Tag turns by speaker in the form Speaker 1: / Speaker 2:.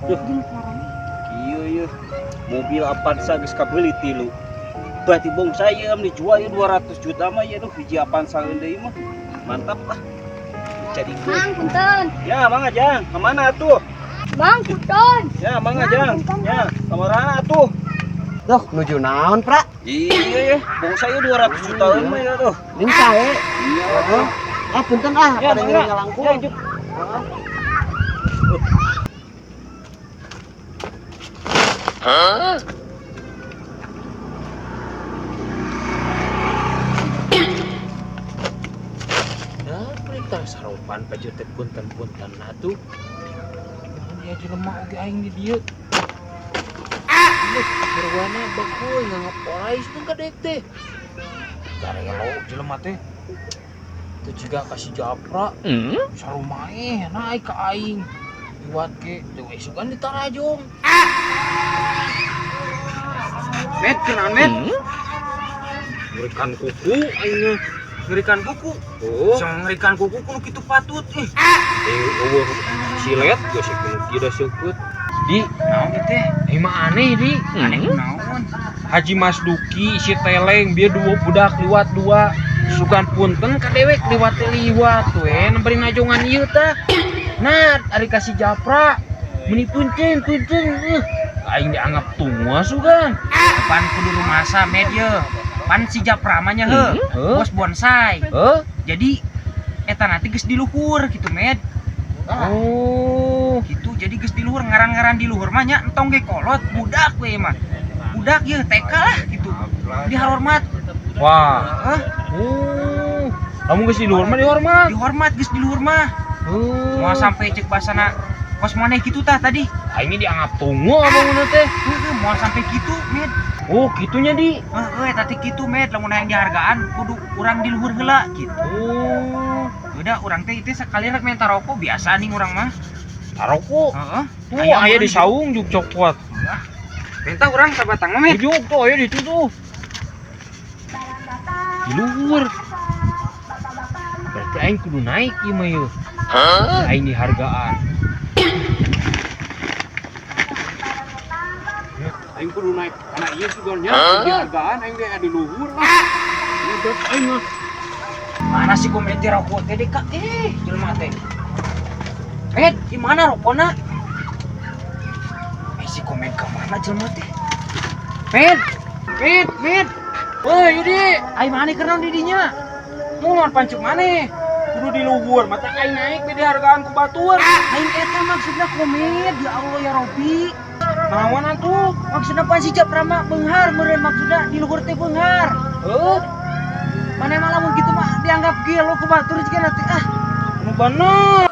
Speaker 1: Duh, iya. Mobil Avanza geus kabeli 3. Berarti bong saya dijual ya 200 juta mah ya hiji Avanza deui mah. Mantap lah. Jadi gue.
Speaker 2: Mang, punten.
Speaker 1: Ya, Mang Ajang. Kemana tuh?
Speaker 2: Mang, punten.
Speaker 1: Ya, Mang Ajang. Ya, kemana tuh?
Speaker 3: Duh, nuju naon, Pra?
Speaker 1: Iya ya, bong saya 200 juta mah ya tuh.
Speaker 3: Ini sae.
Speaker 1: Iya.
Speaker 3: Punten ah,
Speaker 1: Ya,
Speaker 3: pada
Speaker 1: Mang,
Speaker 3: nyeri ngalangkung.
Speaker 1: ya, Juk.
Speaker 4: Perintah saropan baju teh punten-punten atuh. Dia jelema oge aing di dieu. Berwarna bagus ngapolais tuh kadek teh. Garelo jelema teh. Itu juga kasih japra. Sarumae naik ke aing. Liwat ke teu esukan di Tarajong.
Speaker 1: Met, kenaon met? Ngerikan kuku aingnya. Ngerikan kuku.
Speaker 4: Oh,
Speaker 1: Sang ngerikan kuku kudu kitu patut ih.
Speaker 4: eueuh silet geus kudu tidak seukeut. Di, naon teh? Mah aneh di.
Speaker 1: Aneh kunaon?
Speaker 4: Haji Mas Duki si Teleng dia dua budak liwat dua sugan punten kadewek liwat we nemberi najongan ieu tah. Nah, ari kasih japra meni punten aing dianggap tua sugan.
Speaker 5: Pan kudu rumasa media pan si japramanya bos bonsai jadi eta nanti geus di luhur gitu med gitu jadi geus di luhur ngaran-ngaran di luhur mah nya entong ge kolot budak we mah budak ye TK lah gitu dihormat
Speaker 4: Wah. Kamu geus di luhur mah dihormat
Speaker 5: geus di luhur mah mau sampai cek basana kos maneh gitu tah tadi
Speaker 4: aing dianggap tua abangna teh.
Speaker 5: mau sampai gitu med
Speaker 4: Oh, gitunya di.
Speaker 5: tadi gitu med lamun hayang dihargaan kudu urang di luhur heula gitu udah urang teh itu sekalian rek minta rokok biasa nih urang mah
Speaker 4: Taroko.
Speaker 5: heeh
Speaker 4: Tuh aya di saung juk coklat.
Speaker 5: minta urang sabatang mah med
Speaker 4: Juk tuh aya di situ tuh. Di luhur. Berarti aing kudu naik ieu mah yeuh. Aing dihargaan.
Speaker 1: Aing kudu naik anak ieu juga nya dihargaan aing ge di luhur lah. Udah aing mah.
Speaker 5: mana sih komedi rokok teh deka jelema teh med di mana rokokna si komen ke mana jelema teh med woi Yudi ai mana keur di dinya mun pancuk maneh kudu di luhur mata aing naik be dihargaan ku batur aing eta maksudna komed ya Allah ya Robbi naon atuh maksudna pan si Japrama beunghar meureun maksudna di luhur teh beunghar mana malah mun kitu mah dianggap gelo ku batur jika nanti
Speaker 4: Nu bener.